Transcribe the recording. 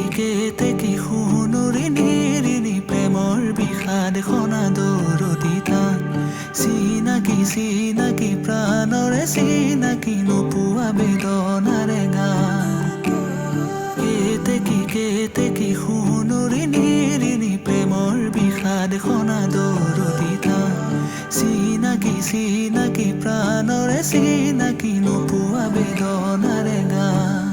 কেতে কি শুনুৰিনি ৰিনি প্ৰেমৰ বিষাদ খনা দৰদিতা চিনাকি চিনাকি প্ৰাণৰে চিনাকি নোপোৱা বেদনাৰে গান কেতে কি শুনুৰিনি ৰিনি প্ৰেমৰ বিষাদ খনা দৰদিতা চিনাকি চিনাকি প্ৰাণৰে চিনাকি নোপোৱা বেদনাৰে গান